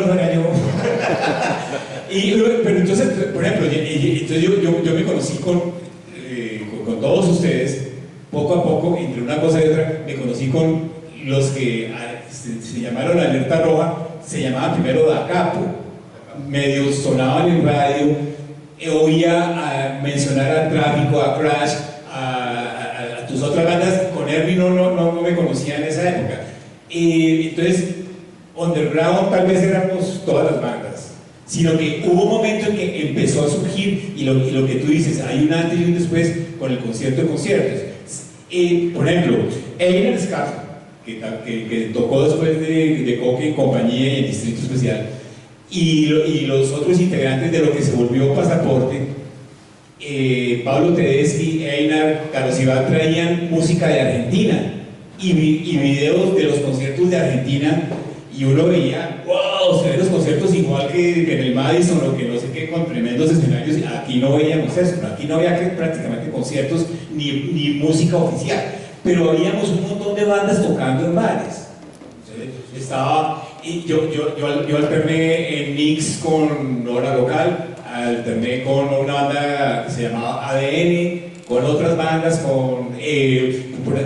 era yo. Pero entonces, por ejemplo, entonces yo me conocí con todos ustedes, poco a poco, entre una cosa y otra, me conocí con los que se llamaron Alerta Roja, se llamaban primero Da Capo, medio sonaban en radio, oía mencionar a Tráfico, a Crash, a tus otras bandas. Con Herbie no me conocía en esa época. Entonces, underground tal vez éramos todas las bandas, sino que hubo un momento en que empezó a surgir, y lo que tú dices, hay un antes y un después con el concierto de conciertos. Por ejemplo, Einar Scarpa, que tocó después de Coque y compañía y en Distrito Especial, y los otros integrantes de lo que se volvió Pasaporte, Pablo Tedeschi, Einar, Carlos Iván, traían música de Argentina y videos de los conciertos de Argentina, y uno veía, wow, se ven los conciertos igual que en el Madison o que no sé qué, con tremendos escenarios. Aquí no veíamos eso, aquí no había prácticamente conciertos ni música oficial, pero habíamos un montón de bandas tocando en bares. Yo alterné en mix con hora local, alterné con una banda que se llamaba ADN, con otras bandas, con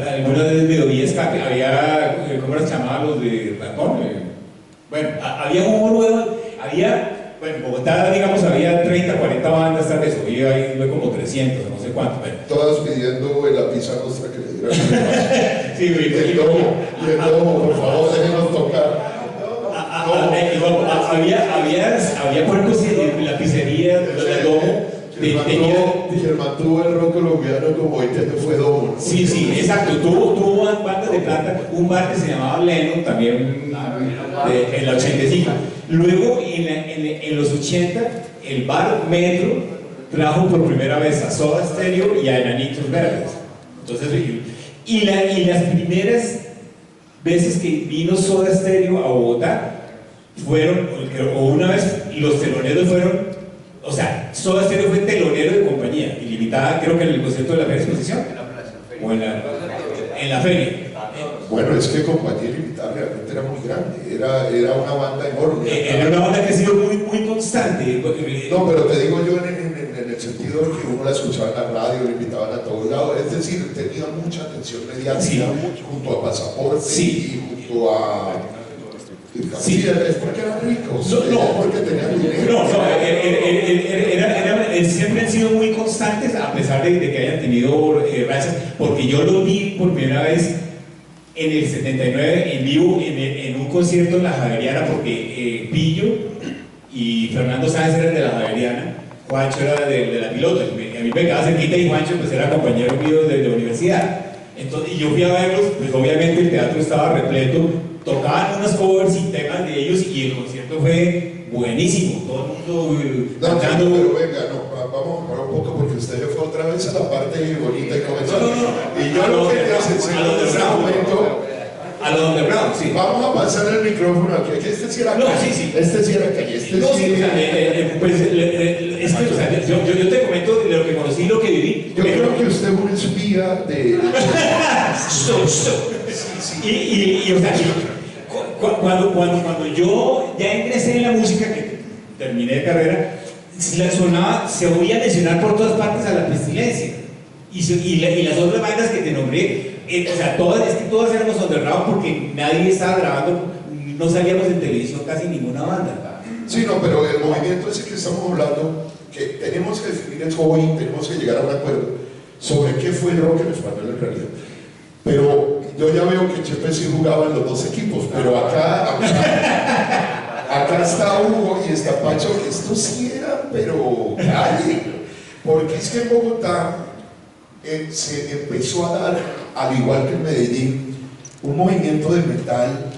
algunas de Melodía Escape, había, ¿cómo las llamaban los de Ratón? Bueno, había un nuevo, bueno, en Bogotá, digamos, había 30, 40 bandas, tal vez, hoy hay como 300, no sé cuánto. Bueno. Todas pidiendo la pizza nuestra que le dieran. Sí, y el domo, por favor, déjenos tocar. Había puercos en la pizzería, del domo. Que mantuvo el rock colombiano como este no fue domo, ¿no? Sí, exacto. Tuvo bandas de plata, un bar que se llamaba Lennon, también en la 85. Luego, en los 80, el bar Metro trajo por primera vez a Soda Stereo y a Enanitos Verdes. Entonces, y las primeras veces que vino Soda Stereo a Bogotá fueron, o una vez los teloneros fueron, o sea, Soda Stereo fue telonero de compañía ilimitada, creo que en el concierto de la Feria Exposición o en la feria. Bueno, es que compañía ilimitada realmente era muy grande, era una banda enorme. Era una banda que ha sido muy constante. No, pero te digo yo en el sentido de que uno la escuchaba en la radio, la invitaban a todos lados, es decir, tenía mucha atención mediática, junto a Pasaporte y junto a... Sí, es porque eran ricos, no porque tenían dinero. Siempre han sido muy constantes, a pesar de que hayan tenido rachas, porque yo los vi por primera vez en el 79 en vivo en un concierto en la Javeriana, porque Pillo y Fernando Sáenz eran de la Javeriana, Juancho era de la Pilota, a mí me quedaba cerquita y Juancho pues era compañero mío de la universidad. Entonces, y yo fui a verlos, pues obviamente el teatro estaba repleto, tocaban unos covers y temas de ellos y el concierto fue buenísimo, todo el mundo cantando. Pero venga, vamos a parar un poco porque usted fue otra vez a la parte bonita y comenzó. Y yo lo que necesito en este momento... A lo underground, sí. Vamos a pasar el micrófono aquí. Este sí era calle. Este sí era calle. Pues es que, o sea, yo te comento de lo que conocí y lo que viví. Yo creo que usted es un espía de... Y o sea, cuando yo ya ingresé en la música, que terminé de carrera, se oía mencionar por todas partes a La Pestilencia. Y las otras bandas que te nombré, o sea, todas éramos underground porque nadie estaba grabando, no salíamos en televisión casi ninguna banda. Sí, no, pero el movimiento ese que estamos hablando, que tenemos que definir el hoy, tenemos que llegar a un acuerdo sobre qué fue el rock en español en realidad. Pero yo ya veo que Chepe sí jugaba en los dos equipos, pero acá está Hugo y está Pacho, que esto sí era, pero calle, porque es que en Bogotá se empezó a dar, al igual que en Medellín, un movimiento de metal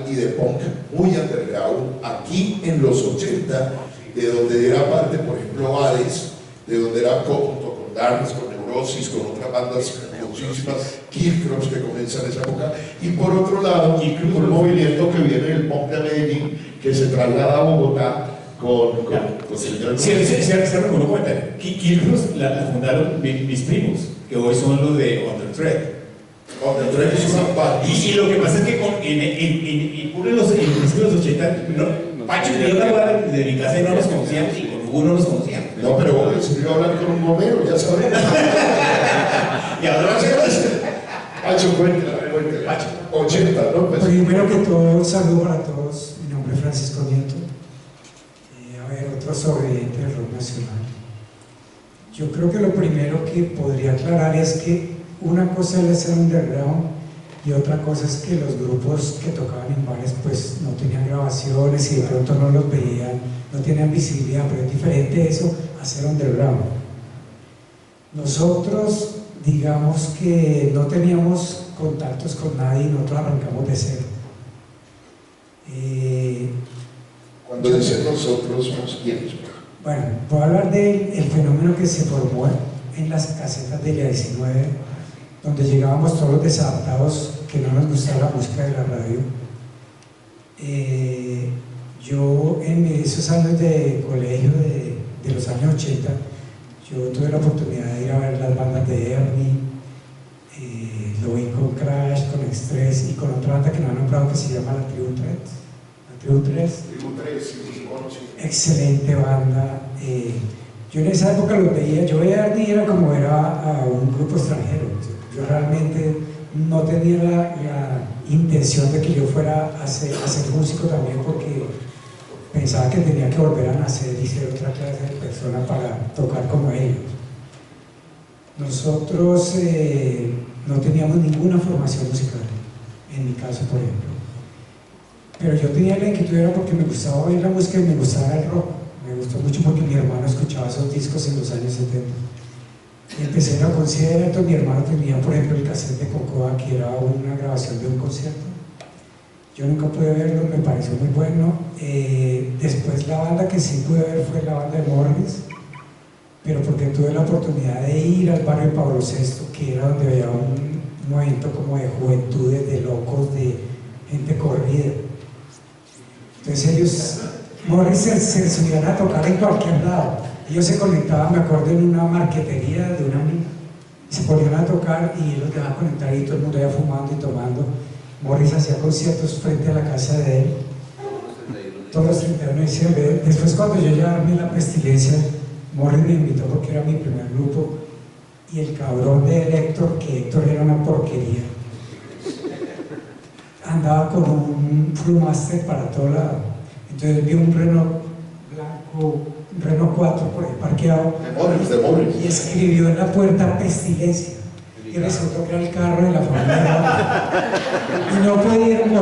y de punk muy underground, aquí en los 80, de donde era parte, por ejemplo, Hades, de donde era junto con Darkness, con Neurosis, con otras bandas muchísimas, Killcross que comienza en esa época, y por otro lado, un movimiento que viene del punk de Medellín, que se traslada a Bogotá, se me cuenta, Killcross la fundaron mis primos, que hoy son los de On The Thread. Donde Andrés es una parte. Y lo que pasa es que uno en los principios de los 80, Pacho y yo de mi casa no nos conocíamos y con Hugo no nos conocíamos. No, pero vos me sirvió a hablar con un gomero, ya sabes. Y ahora Pacho, cuéntame. Pacho. 80, ¿no? Pues, Primero que todo, saludo para todos. Mi nombre es Francisco Nieto. A ver, otro sobreviviente del rock nacional. Yo creo que lo primero que podría aclarar es que una cosa es ser underground y otra cosa es que los grupos que tocaban en bares pues no tenían grabaciones y de pronto no los veían, no tenían visibilidad, pero es diferente eso a ser underground. Nosotros, digamos que no teníamos contactos con nadie y nosotros arrancamos de cero. cuando dicen nosotros somos quienes. Bueno, voy a hablar del fenómeno que se formó en las casetas de la 19, donde llegábamos todos los desadaptados que no nos gustaba la música de la radio. Yo en esos años de colegio de los años 80, yo tuve la oportunidad de ir a ver las bandas de Ernie, lo vi con Crash, con Express y con otra banda que no han nombrado que se llama La Tribu 3. La Tribu 3. Tribu 3, sí, conocí. Excelente banda. Yo en esa época los veía, yo veía a Ernie y era como ver a un grupo extranjero. Yo realmente no tenía la intención de que yo fuera a ser músico también, porque pensaba que tenía que volver a nacer y ser otra clase de persona para tocar como ellos. Nosotros no teníamos ninguna formación musical, en mi caso por ejemplo, pero yo tenía la inquietud, era porque me gustaba oír la música y me gustaba el rock. Me gustó mucho porque mi hermano escuchaba esos discos en los años 70. Empecé a conciertos, mi hermano tenía por ejemplo el cassette de Cocoa, que era una grabación de un concierto. Yo nunca pude verlo, me pareció muy bueno. Después la banda que sí pude ver fue la banda de Morris, pero porque tuve la oportunidad de ir al barrio Pablo VI, que era donde había un movimiento como de juventudes, de locos, de gente corrida. Entonces ellos, Morris se subían a tocar en cualquier lado. Ellos se conectaban, me acuerdo, en una marquetería de una amiga, y se ponían a tocar y él los dejaba conectar y todo el mundo iba fumando y tomando. Morris hacía conciertos frente a la casa de él, todos los 31 de diciembre. Después, cuando yo ya armé La Pestilencia, Morris me invitó porque era mi primer grupo, y el cabrón de Héctor, que Héctor era una porquería, andaba con un Flowmaster para todo lado. Entonces vi un Renault blanco, un Renault 4 por ahí parqueado, De Morris. y escribió en la puerta Pestilencia. Y resultó que era el carro de la familia. Y no pudieron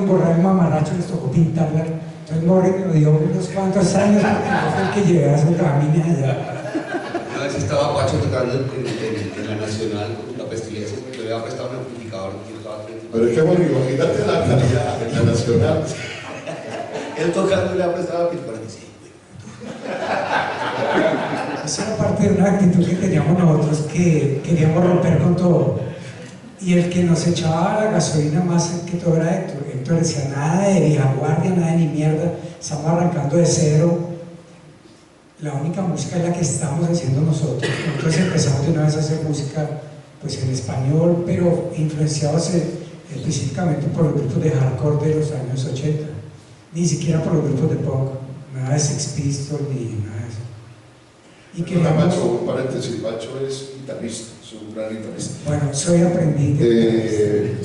borrar el mamarracho, les tocó pintarla. Entonces Morris me dio unos cuantos años porque yo fue el que llevé a su camina allá. Una vez estaba Pacho tocando en la Nacional con La Pestilencia, le había prestado un amplificador y estaba frente. Pero es que bueno, imagínate la calidad en la nacional. Él tocando le había prestado un amplificador y dice, Esa era parte de una actitud que teníamos nosotros, que queríamos romper con todo. Y el que nos echaba la gasolina más que todo era Héctor. Héctor decía, nada de vieja guardia, nada de ni mierda, estamos arrancando de cero. La única música es la que estamos haciendo nosotros. Nosotros empezamos de una vez a hacer música pues en español, pero influenciados específicamente por los grupos de hardcore de los años 80. Ni siquiera por los grupos de punk, nada de Sex Pistols ni nada de eso. Y que Pacho, un paréntesis, Pacho es guitarrista, es un gran guitarrista. bueno, soy aprendiz.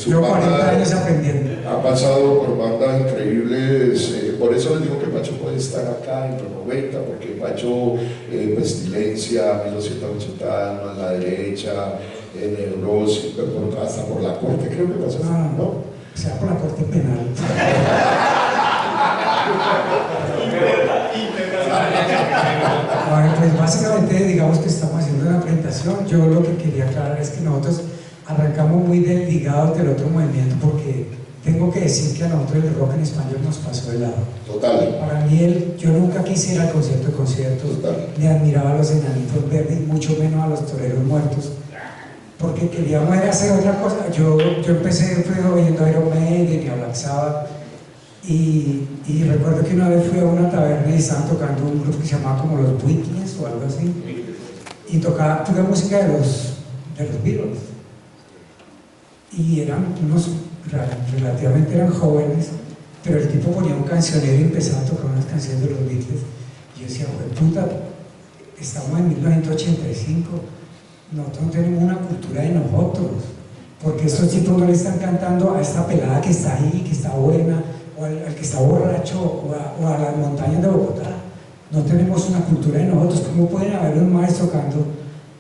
Su Llevo 40 banda años aprendiendo. ha pasado por bandas increíbles, por eso les digo que Pacho puede estar acá en los 90, porque Pacho, Pestilencia, 1980, Alma a la derecha, Neurosis, hasta por la corte, creo que pasó, ¿no? O sea, por la corte penal. Bueno, pues básicamente digamos que estamos haciendo una presentación. Yo lo que quería aclarar es que nosotros arrancamos muy desligados del otro movimiento, porque tengo que decir que a nosotros el rock en español nos pasó de lado. Total. Para mí, yo nunca quise ir al concierto de conciertos, Total. ni admiraba a los Enanitos Verdes, mucho menos a los Toreros Muertos, porque queríamos hacer otra cosa. Yo empecé oyendo Iron Maiden y a Black Sabbath, y recuerdo que una vez fui a una taberna y estaban tocando un grupo que se llamaba como los Beatles o algo así, y tocaba pura música de los Beatles. y eran unos, relativamente eran jóvenes, pero el tipo ponía un cancionero y empezaba a tocar unas canciones de los Beatles, y yo decía, "Jue puta, estamos en 1985, nosotros no tenemos una cultura de nosotros, porque estos tipos no le están cantando a esta pelada que está ahí, que está buena, o al que está borracho, o a las montañas de Bogotá. No tenemos una cultura de nosotros. ¿Cómo pueden haber un maestro tocando?"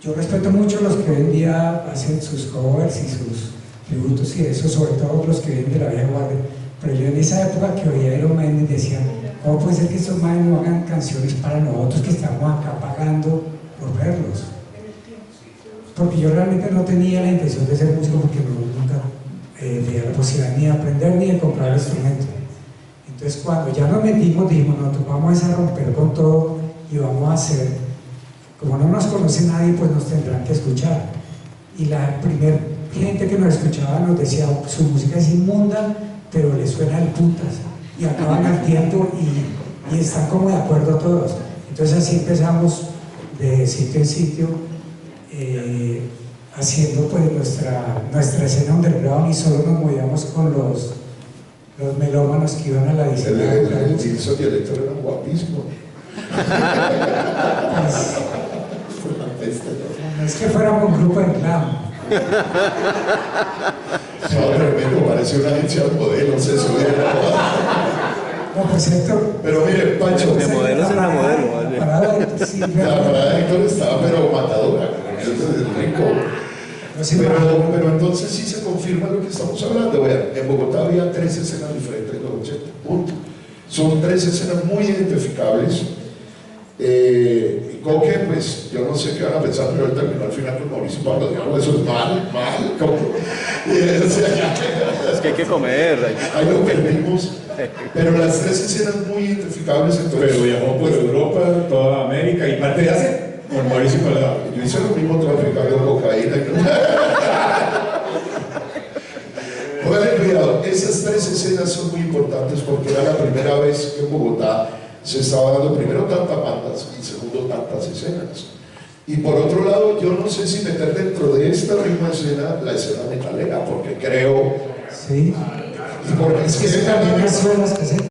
Yo respeto mucho a los que hoy en día hacen sus covers y sus tributos y eso, sobre todo los que vienen de la vieja guardia. Pero yo en esa época que oía Iron Maiden decía, ¿cómo puede ser que estos maestros no hagan canciones para nosotros que estamos acá pagando por verlos? Porque yo realmente no tenía la intención de ser músico, porque nunca tenía la posibilidad ni de aprender ni de comprar instrumentos. Entonces cuando ya nos metimos dijimos, nosotros vamos a romper con todo y vamos a hacer, como no nos conoce nadie, pues nos tendrán que escuchar. Y la primera gente que nos escuchaba nos decía, su música es inmunda, pero le suena el putas, y acaban al tiempo y están como de acuerdo todos. Entonces así empezamos de sitio en sitio, haciendo pues nuestra escena underground, y solo nos movíamos con los melómanos que iban a la disciplina. El Gilson y el Héctor eran guapísimos. No es que fuéramos un grupo de glam. No, tremendo, parece una agencia de modelos eso. No, pues Héctor. Pero mire, Pancho, De modelos en la modelo, ¿vale? La parada de Héctor, sí, la parada de Héctor estaba pero matadora, eso es rico. Pero entonces sí se confirma lo que estamos hablando. Vean, en Bogotá había 3 escenas diferentes en los 80, punto. Son 3 escenas muy identificables. Coque, pues yo no sé qué van a pensar, pero él terminó al final con Mauricio Pablo, digamos, eso es mal, Coque. Es que hay que comer. Ahí lo perdimos. Pero las 3 escenas muy identificables entonces. Pero viajó por Europa, toda América y parte de Asia con Mauricio Palado. Yo hice lo mismo traficando cocaína. Pónganle cuidado, esas 3 escenas son muy importantes porque era la primera vez que en Bogotá se estaba dando primero tantas bandas y segundo tantas escenas. Y por otro lado, yo no sé si meter dentro de esta misma escena la escena metalera, porque creo... Sí. Y porque es que También me suena las casetas.